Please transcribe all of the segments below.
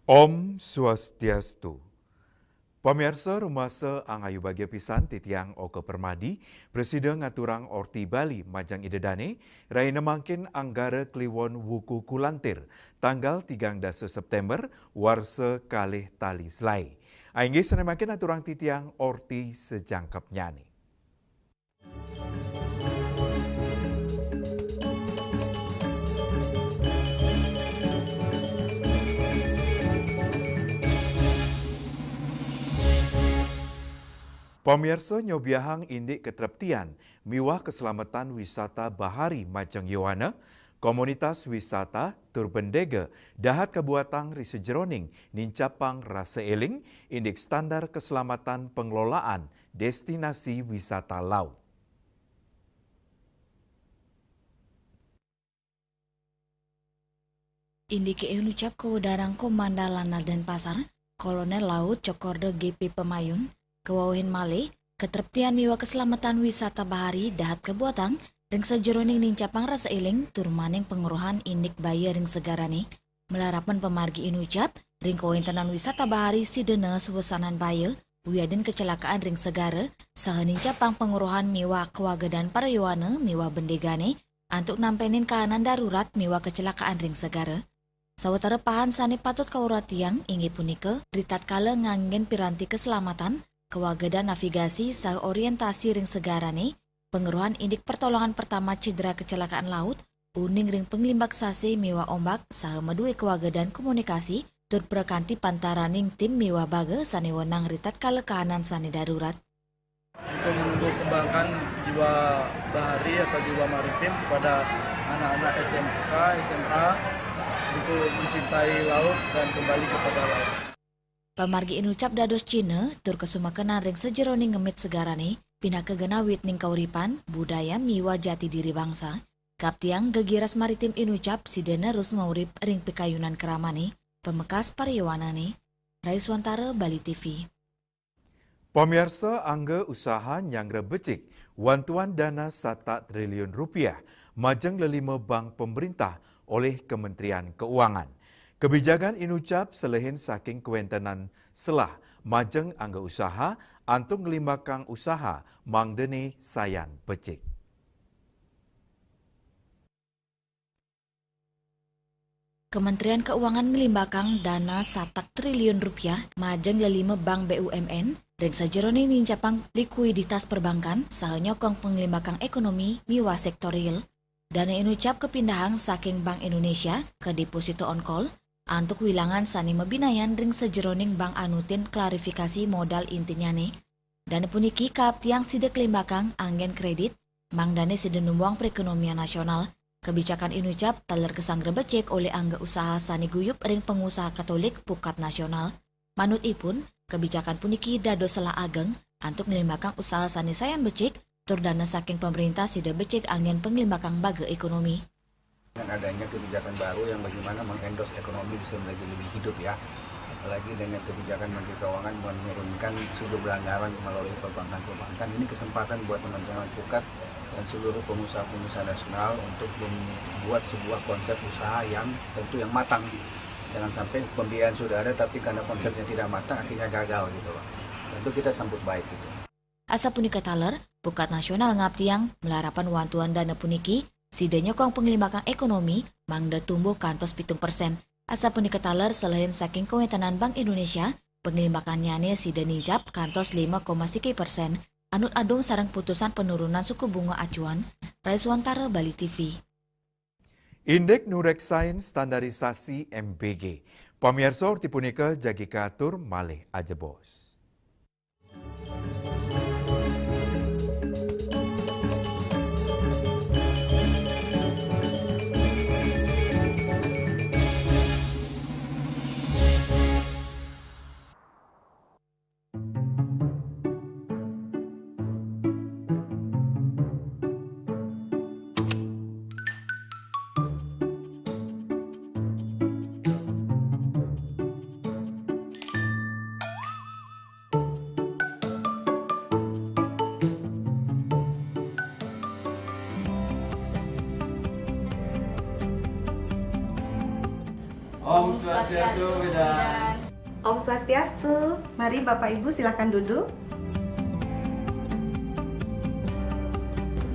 Om Swastiastu. Pemirsa rumasa angayu bagia pisan titiang Oke Permadi, Presiden ngaturang Orti Bali Majang Idedane, raina mangkin anggara kliwon wuku kulantir, tanggal 13 September, warsa kalih tali selai. Ainggi senemakin aturang titiang Orti sejangkap nyani. Pemirsa nyobiahang indik ketreptian, miwah keselamatan wisata bahari Majang Yowana, komunitas wisata Turbendege, dahat kebuatan risejeroning, nincapang rasa eling, indik standar keselamatan pengelolaan destinasi wisata laut. Indike ucap ke udarang Komanda Lanal dan Pasar, Kolonel Laut Cokorde GP Pemayun, Kewawahin Male, ketertian miwa keselamatan wisata bahari dahat kebuatang, ring sejeroning nincapang rasa iling, turmaning penguruhan indik bayar ring segarane, melarapan pemargi inucap, ring kawintenan wisata bahari sidena suwesanan bayar, wiadin kecelakaan ring segara, saha nincapang penguruhan miwa kewagedan parayawana miwa bendegane, antuk nampenin kahanan darurat miwa kecelakaan ring segara. Sawetara pahan sani patut kauratiang ingi punika ritat kala nganggen piranti keselamatan, kewagedan navigasi saha orientasi ring segarane, pengeruhan indik pertolongan pertama cedera kecelakaan laut, uning ring penglimbak sase miwa ombak saha medue kewagedan komunikasi, tur prekanti pantaraning tim miwa baga sani wenang ritat kala kahanan sani darurat. Untuk menumbuh kembangkan jiwa bahari atau jiwa maritim kepada anak-anak SMK, SMA untuk mencintai laut dan kembali kepada laut. Pamargi inucap dados Cina, tur kesumakenan ring sejeroning ngemit segarane, pindah ke genawit ning kauripan, budaya miwa jati diri bangsa. Kaptiang gegiras maritim inucap sidena rus ngaurip ring pikayunan keramane, pemekas pariyawanane. Raiswantara Bali TV. Pemirsa angga usaha nyangre becik, wantuan dana 1 triliun rupiah, majeng lelima bank pemerintah oleh Kementerian Keuangan. Kebijakan inucap selehin saking kewentenan selah majeng angga usaha antung ngelimbakang usaha mangdene sayan becik. Kementerian Keuangan ngelimbakang dana 1 triliun rupiah majeng lelima bank BUMN ring sajeroning nincapang likuiditas perbankan saha nyokong penglimbakang ekonomi miwa sektor real. Dana inucap kepindahan saking Bank Indonesia ke deposito on call antuk wilangan sani mebinayan ring sejeroning bank anutin klarifikasi modal intinyane. Dana puniki kaptiang sidek limbakang anggen kredit mangdane sidenumbuang perekonomian nasional. Kebijakan inucap taler kesanggra becek oleh angga usaha sani guyup ring pengusaha Katolik Pukat Nasional. Manut ipun, kebijakan puniki dados salah ageng antuk ngelimbakang usaha sani sayan becek tur dana saking pemerintah sida becek angin penglimbakang baga ekonomi. Dengan adanya kebijakan baru yang bagaimana mengendorse ekonomi bisa menjadi lebih hidup ya. Apalagi dengan kebijakan Menteri Keuangan menurunkan suku belanggaran melalui perbankan-perbankan. Ini kesempatan buat teman-teman Pukat dan seluruh pengusaha-pengusaha nasional untuk membuat sebuah konsep usaha yang tentu yang matang. Jangan sampai pembiayaan sudah ada tapi karena konsepnya tidak matang akhirnya gagal gitu loh. Tentu kita sambut baik gitu. Asa punika taler, Pukat Nasional ngaptiang melarapan wantuan dana puniki, sida nyokong penglimbakang ekonomi, mangda tumbuh kantos 7%. Asa punika taler selain saking kewentenan Bank Indonesia, penglimbakannyané sida nincap kantos 5,1%, anut adung sarang putusan penurunan suku bunga acuan. Raiswantara Bali TV. Indeks Nureksain Standarisasi MBG. Pemirsa orti punika jagi katur malih aja bos. Swastiastu, Bidan. Om Swastiastu. Mari Bapak Ibu silakan duduk.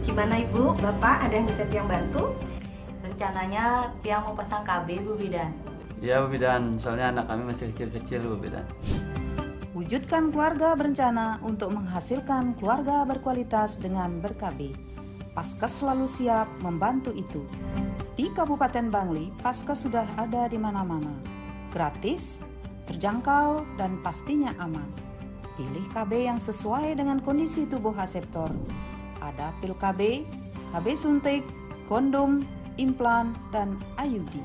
Gimana Ibu, Bapak ada yang bisa Tiang bantu? Rencananya Tiang mau pasang KB, Bu Bidan. Iya, Bu Bidan. Soalnya anak kami masih kecil-kecil, Bu Bidan. Wujudkan keluarga berencana untuk menghasilkan keluarga berkualitas dengan ber-KB. Paskes selalu siap membantu itu. Di Kabupaten Bangli, Paskes sudah ada di mana-mana. Gratis, terjangkau, dan pastinya aman. Pilih KB yang sesuai dengan kondisi tubuh aseptor. Ada pil KB, KB suntik, kondom, implan, dan IUD.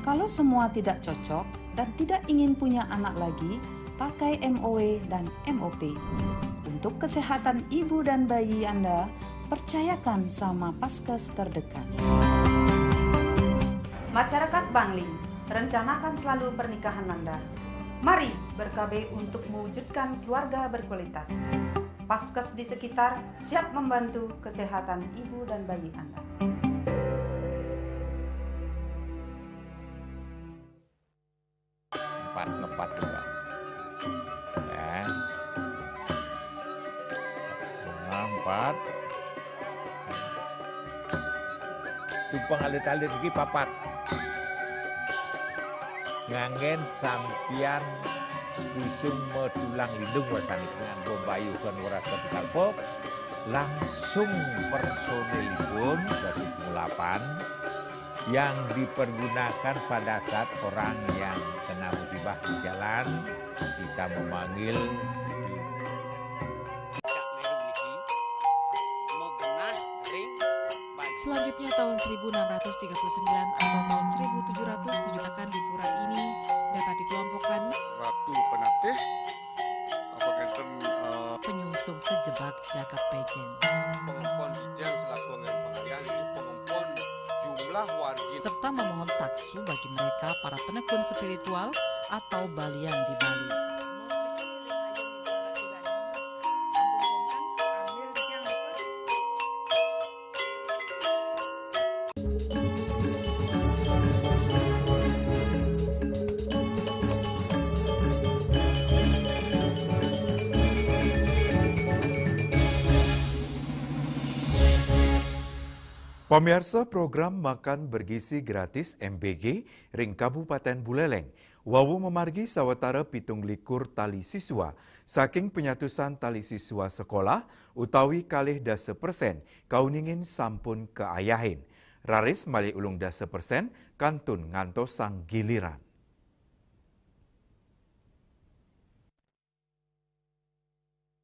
Kalau semua tidak cocok dan tidak ingin punya anak lagi, pakai MOW dan MOP. Untuk kesehatan ibu dan bayi Anda, percayakan sama Paskes terdekat. Masyarakat Bangli, rencanakan selalu pernikahan Anda. Mari ber-KB untuk mewujudkan keluarga berkualitas. Paskes di sekitar siap membantu kesehatan ibu dan bayi Anda. Ngepat juga. Ya. 4. Tumpang alit-alit lagi papat. Ngangen sampian usung metulang lindung wasani dengan bombayu kan warasa kalpop langsung personelipun 108 yang dipergunakan pada saat orang yang kena musibah di jalan kita memanggil. Selanjutnya tahun 1639 atau tahun 1707 akan di pura ini dapat dikelompokkan Ratu Penatih, penyungsung sejebak jagat pejen. pengumpul Ijen selaku pengalian di pengumpul jumlah wargi Serta memohon taksu bagi mereka para penekun spiritual atau balian di Bali. Pemirsa program Makan Bergizi Gratis MBG ring Kabupaten Buleleng, wawu memargi sawetara 17 tali siswa, saking penyatusan tali siswa sekolah, utawi 0,2% kauningin sampun keayahin. Raris malih ulung 10% kantun ngantos sang giliran.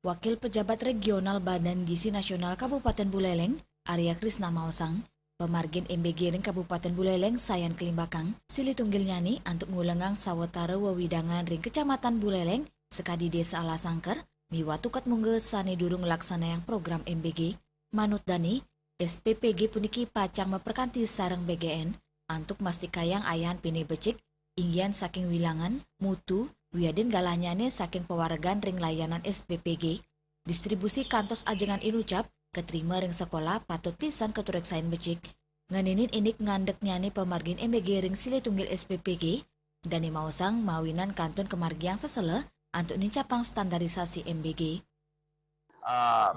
Wakil Pejabat Regional Badan Gizi Nasional Kabupaten Buleleng, Arya Krisna Maosang, pemargin MBG ring Kabupaten Buleleng Sayan Kelimbakang, sili tunggil nyani untuk ngulengang sawetara wewidangan ring Kecamatan Buleleng, sekadi Desa Alasangker, miwa tukat mungge sane durung laksana yang program MBG, manut dani, SPPG puniki pacang memperkanti sarang BGN, antuk mastikayang ayahan pini becik, inggian saking wilangan, mutu, wiadin galahnyane saking pewargan ring layanan SPPG, distribusi kantos ajengan inucap, keterima ring sekolah patut pisan keturek sain becik. Nganinin inik ngandek nyani pemargin MBG ring sili tunggil SPPG, dan mausang mawinan kantun kemargiang sesele antuk nincapang standarisasi MBG.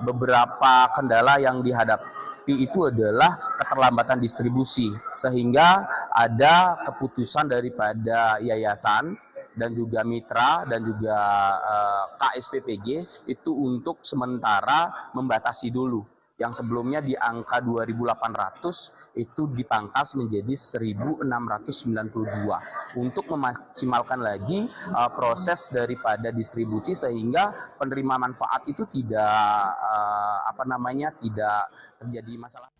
Beberapa kendala yang dihadapi itu adalah keterlambatan distribusi, sehingga ada keputusan daripada yayasan dan juga mitra dan juga KSPPG itu untuk sementara membatasi dulu. Yang sebelumnya di angka 2.800 itu dipangkas menjadi 1.692 untuk memaksimalkan lagi proses daripada distribusi sehingga penerima manfaat itu tidak tidak terjadi masalah.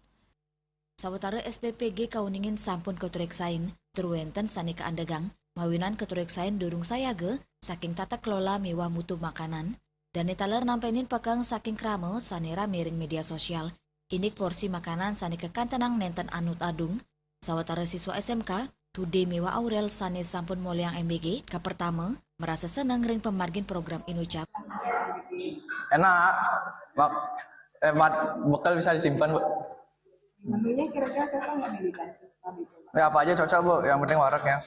Sawetara SPPG kauningin sampun keturek sain, terwenten sani keandegang, mawinan keturek sain durung sayage, saking tata kelola mewah mutu makanan, dan netaler nampenin pegang saking kramo sanera miring media sosial, inik porsi makanan sani kekantenang nenten anut adung, sawetara siswa SMK, tude mewah Aurel sani sampun molyang MBG, ka pertama, merasa senang ring pemargin program inucap. Enak, bekal bisa disimpan, Bu. Menunya kira-kira cocok nggak nih? Ya apa aja cocok, Bu, yang penting waraknya.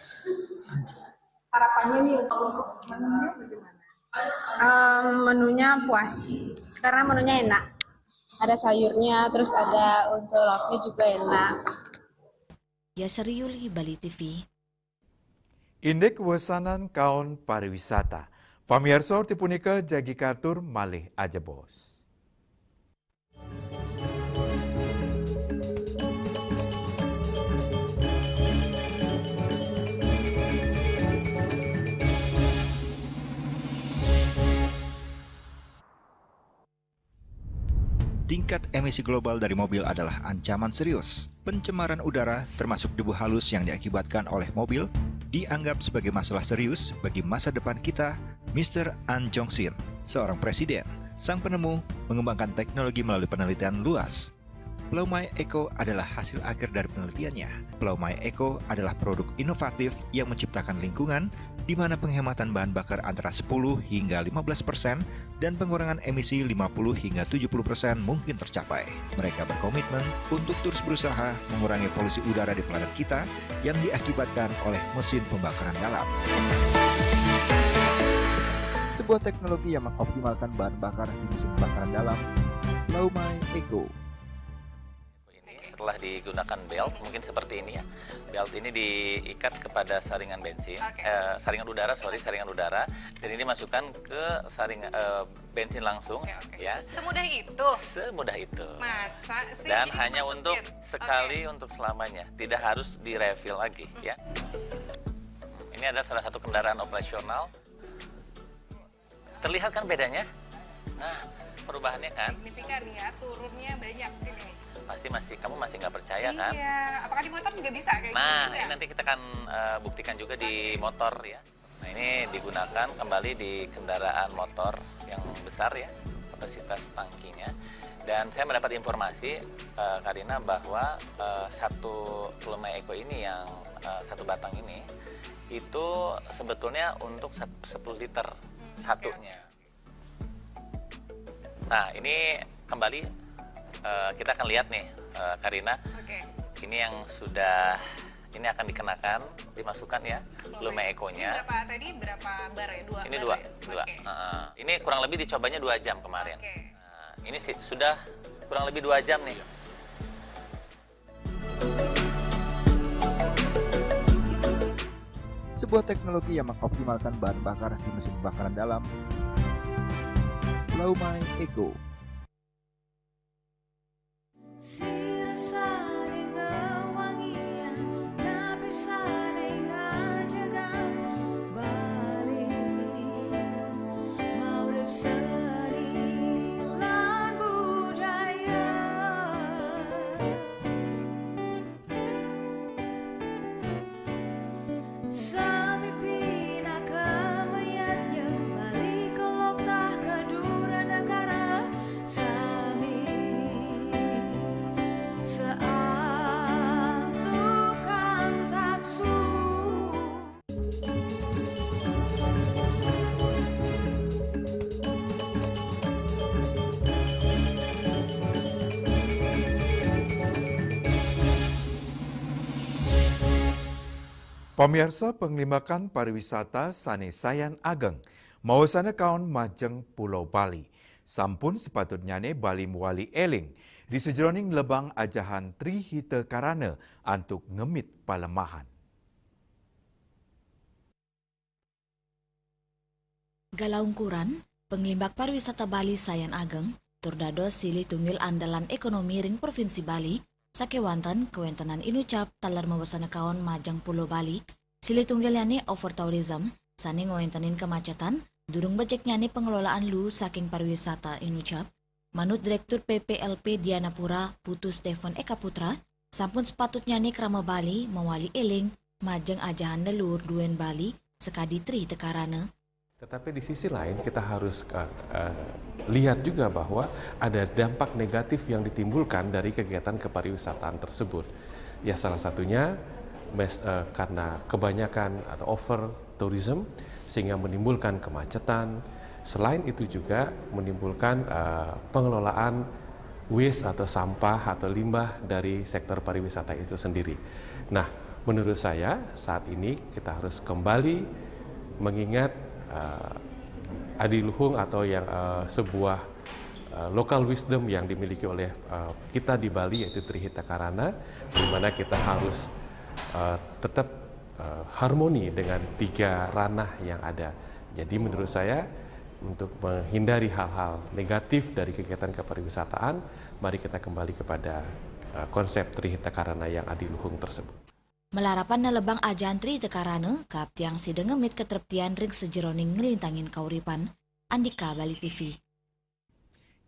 harapannya nih untuk menunya bagaimana? Menunya puas, karena menunya enak. Ada sayurnya, terus ada untuk lauknya juga enak. Yasri Yuli, Bali TV. Indeks wesanan kaon pariwisata. Pamirsa tipunika jagi katur malih aja bos. Tingkat emisi global dari mobil adalah ancaman serius. Pencemaran udara, termasuk debu halus yang diakibatkan oleh mobil, dianggap sebagai masalah serius bagi masa depan kita. Mr. An Jong-sin, seorang presiden, sang penemu, mengembangkan teknologi melalui penelitian luas. Pulau My Eco adalah hasil akhir dari penelitiannya. Pulau My Eco adalah produk inovatif yang menciptakan lingkungan di mana penghematan bahan bakar antara 10 hingga 15% dan pengurangan emisi 50 hingga 70% mungkin tercapai. Mereka berkomitmen untuk terus berusaha mengurangi polusi udara di planet kita yang diakibatkan oleh mesin pembakaran dalam. Sebuah teknologi yang mengoptimalkan bahan bakar di mesin pembakaran dalam, Pulau My Eco. Setelah digunakan belt, mungkin seperti ini ya. Belt ini diikat kepada saringan bensin, saringan udara, dan ini dimasukkan ke bensin langsung, ya. Semudah itu? Semudah itu. Masa sih? Dan hanya untuk sekali untuk selamanya, tidak harus direfill lagi, ya. Ini adalah salah satu kendaraan operasional. Terlihat kan bedanya? Nah, perubahannya kan? Signifikan ya, turunnya banyak ini. Kamu masih nggak percaya kan? Iya, apakah di motor juga bisa kayak gitu? Nah, ini nanti kita akan buktikan juga di motor ya. Nah, ini digunakan kembali di kendaraan motor yang besar ya, kapasitas tangkinya. Dan saya mendapat informasi, Karina, bahwa satu Pulau My Eco ini yang satu batang ini, itu sebetulnya untuk 10 liter satunya. Nah, ini kembali kita akan lihat nih, Karina. Ini yang sudah, ini akan dikenakan, dimasukkan ya, Pulau My Eco-nya. Ini berapa bar ya? Ini dua. Ini kurang lebih dicobanya 2 jam kemarin. Nah, ini sudah kurang lebih 2 jam nih. Sebuah teknologi yang mengoptimalkan bahan bakar di mesin pembakaran dalam, Pulau My Eco. Pemirsa penglimakan pariwisata Sane Sayan Ageng, mawasana kaon Majeng Pulau Bali. Sampun sepatutnya ne Bali muali eling di sejroning lebang ajahan Tri Hite Karana antuk ngemit palemahan. Galaungkuran, penglimbak pariwisata Bali Sayan Ageng, turdados silih tunggil andalan ekonomi ring Provinsi Bali, sakewantan kewentenan inucap talar mawasana kaon Majeng Pulau Bali, silih tunggilnya over tourism, sani ngewentanin kemacetan, durung beceknya nih pengelolaan lu saking pariwisata inucap, manut Direktur PPLP Dianapura Putu Stephen Eka Putra, sampun sepatutnya nih krama Bali mewali eling, majeng ajahan leluhur duen Bali, sekadi Tri Tekarana. Tetapi di sisi lain kita harus lihat juga bahwa ada dampak negatif yang ditimbulkan dari kegiatan kepariwisataan tersebut. Ya salah satunya karena kebanyakan atau over tourism sehingga menimbulkan kemacetan. Selain itu juga menimbulkan pengelolaan waste atau sampah atau limbah dari sektor pariwisata itu sendiri. Nah, menurut saya saat ini kita harus kembali mengingat adiluhung atau yang sebuah local wisdom yang dimiliki oleh kita di Bali, yaitu Trihita Karana, di mana kita harus tetap harmoni dengan 3 ranah yang ada. Jadi menurut saya, untuk menghindari hal-hal negatif dari kegiatan kepariwisataan, mari kita kembali kepada konsep Trihita Karana yang adiluhung tersebut. Melarapan na lebang ajan Trihita Karana, kap tiang sidengemit keterptian ring sejeroning ngelintangin kauripan, Andika Bali TV.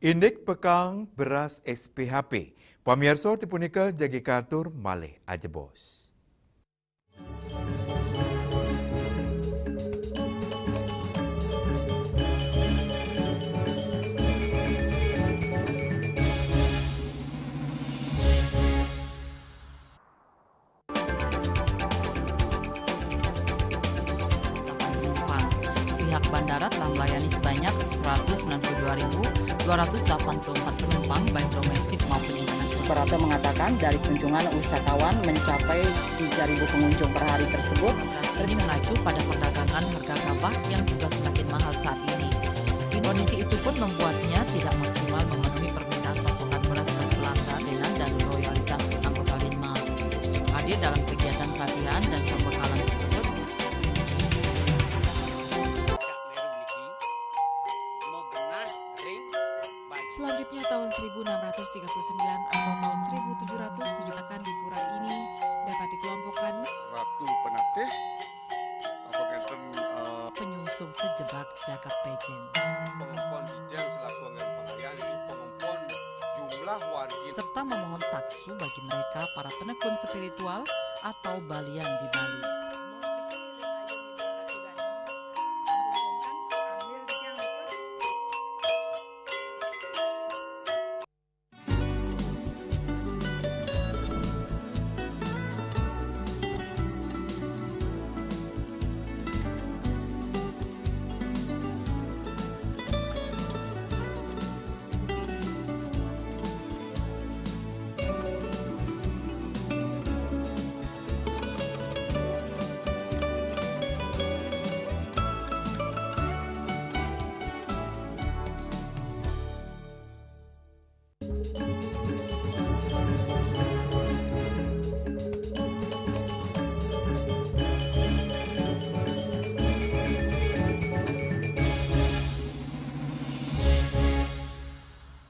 Indek pekang beras SPHP, pamirsa tipunika jagi katur malih ajebos. Pihak bandara telah melayani sebanyak 192.284 penumpang baik domestik maupun internasional. Suprapto mengatakan dari kunjungan wisatawan mencapai 3.000 pengunjung per hari tersebut. Ini mengacu pada perdagangan harga gabah yang juga semakin mahal saat ini. Kondisi itu pun membuatnya tidak maksimal memenuhi permintaan pasokan beras bagi pelanggan dan loyalitas anggota Linmas. Hadir dalam kegiatan pelatihan dan pembekalan tersebut, Selanjutnya tahun 1639 atau tahun 1707 akan di pura ini dapat dikelompokkan Ratu Penatih penyungsung sejebak jagat pejen. Pengumpul Ijel selaku anggaran pengalihan di pengumpul jumlah warga serta memohon taksu bagi mereka para penekun spiritual atau balian di Bali.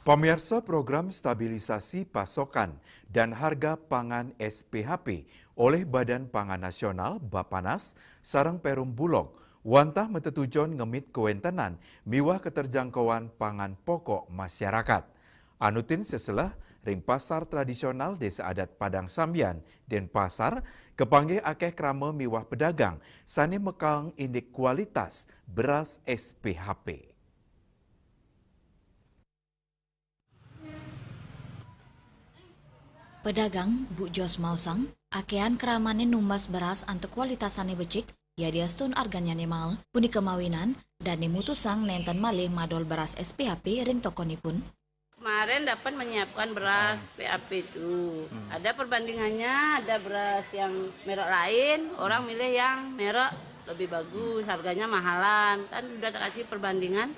Pemirsa program stabilisasi pasokan dan harga pangan SPHP oleh Badan Pangan Nasional Bapanas sareng Perum Bulog wantah metetujon ngemit kewentenan miwah keterjangkauan pangan pokok masyarakat. Anutin seselah ring pasar tradisional Desa Adat Padang Sambian dan pasar kepanggih akeh krame miwah pedagang sane mekang indek kualitas beras SPHP. Pedagang Bu Jos Mausang, akean keramane numbas beras ante kualitasane becik, ya diastun arganyane mal, puni kemawinan, dan nimutusang nenten malih madol beras SPHP ring tokonipun. Kemarin dapat menyiapkan beras PAP itu. Ada perbandingannya, ada beras yang merek lain, orang milih yang merek lebih bagus, harganya mahalan. Kan sudah kasih perbandingan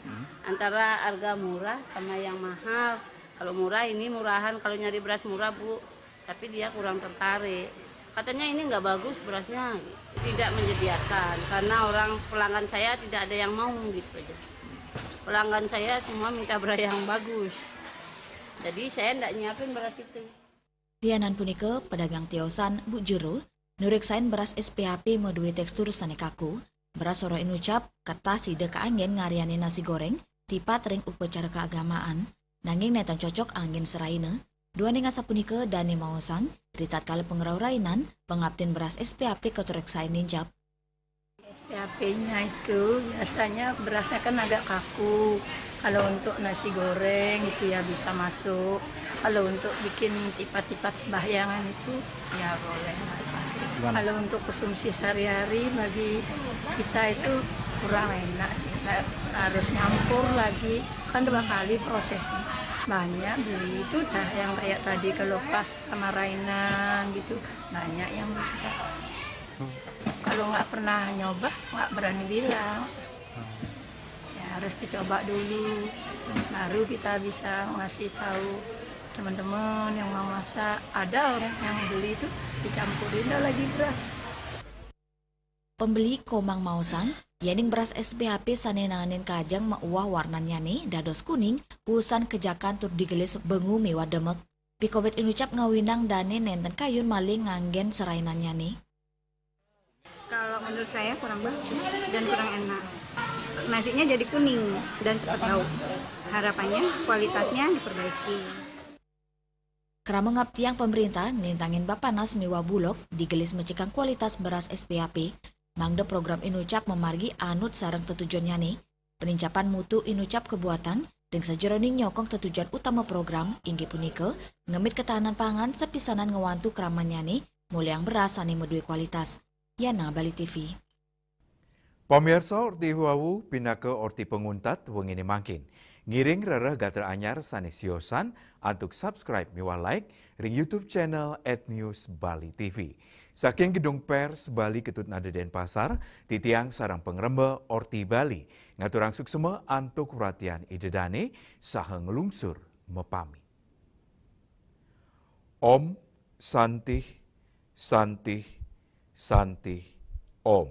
antara harga murah sama yang mahal. Kalau murah ini murahan, kalau nyari beras murah Bu, tapi dia kurang tertarik. Katanya ini nggak bagus berasnya, tidak menyediakan karena orang pelanggan saya tidak ada yang mau gitu aja. Pelanggan saya semua minta beras yang bagus, jadi saya nggak nyiapin beras itu. Dianan punike pedagang tiosan Bu Jero, nuriksain beras SPHP medue tekstur sane kaku, beras soro inucap kata side kaanggen ngariane nasi goreng, tipat ring upacara keagamaan. Nanging netan cocok angin seraina, dua ning asapunike dane maosang, ritat kali pengerau rainan, pengabdin beras SPHP kotoreksain ninjap. SPHP-nya itu biasanya berasnya kan agak kaku. Kalau untuk nasi goreng itu ya bisa masuk. Kalau untuk bikin tipat-tipat sembahyangan itu ya boleh. Kalau untuk konsumsi sehari-hari bagi kita itu kurang enak sih. Harus nyampur lagi, kan 2 kali prosesnya. Banyak beli itu dah yang kayak tadi kalau pas sama rainan gitu, banyak yang bisa. Kalau nggak pernah nyoba, nggak berani bilang. Ya harus dicoba dulu, baru kita bisa ngasih tahu teman-teman yang mau masak. Ada orang yang beli itu dicampurin dah lagi beras. Pembeli komang mausan, yening beras SPHP sanenanganin kajang mauah warnanya nih dados kuning, usan kejakan tur digelis bengu mewah demek. Pikobet inucap ngawinang dane nenten kayun maling nganggen serainannya nih. Kalau menurut saya kurang bagus dan kurang enak. Nasinya jadi kuning dan cepat bau. Harapannya kualitasnya diperbaiki. Keramengap tiang pemerintah ngelintangin Bapanas mewah bulog digelis mencekang kualitas beras SPHP. Mangde program Inucap memargi anut sarang tetujuannya nih. Penincapan mutu Inucap kebuatan dengan sejeroning nyokong tetujuan utama program inggih punika ngemit ketahanan pangan sepisanan ngewantu keramannya nih mulai yang beras ane medui kualitas. Yana Bali TV. Pemirsa orti wawu pindah ke orti penguntat wengini mangkin. Ngiring rereh gater anyar sanes siosan untuk subscribe miwa like ring YouTube channel @newsbali.tv. Saking gedung pers Bali Ketut Nade Denpasar, titiang sarang pengrembe orti Bali ngaturang suksema antuk perhatian idedane saha ngelungsur mepami. Om Santih Santih Santih Om.